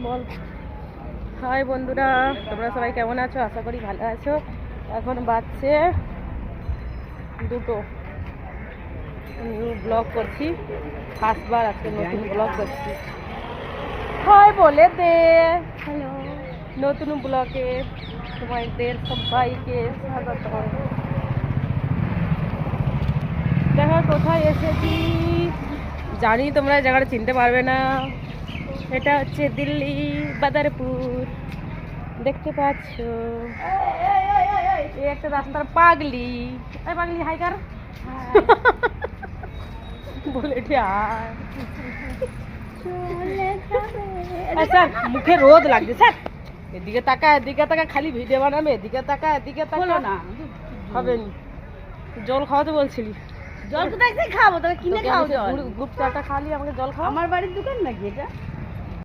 বল। High বন্ধুরা, তোমরা সবাই কেমন আছো? আশা করি ভালো আছো। এখন বাজছে 2টো। নিউ ব্লগ করছি, ফার্স্টবার আজকে নতুন ব্লগ করছি। হাই বলে দে। হ্যালো, নতুন ব্লগে তোমাদের সবাইকে স্বাগত। দেখো কোথায় এসেছি, জানি তোমরা জায়গাটা চিনতে পারবে না। এটা হচ্ছে দিল্লি বাদারপুর, দেখতে পাচ্ছ। এই একটা রাস্তার পাগলি। এই পাগলি হাই কর বলে স্যার মুখে রোদ লাগছে স্যার। এদিকে তাকা, এদিকে তাকা, খালি ভিডিও বানাবে। এদিকে তাকা, এদিকে তাকা না, হবে না। জল খাওয়াতে বলছিলি? জল কোথায় খাবো? তাহলে কিনে খাও জল। গ্রুপ চাটা খালি, আমাকে জল খাও। আমার বাড়ির দোকান নাকি এটা?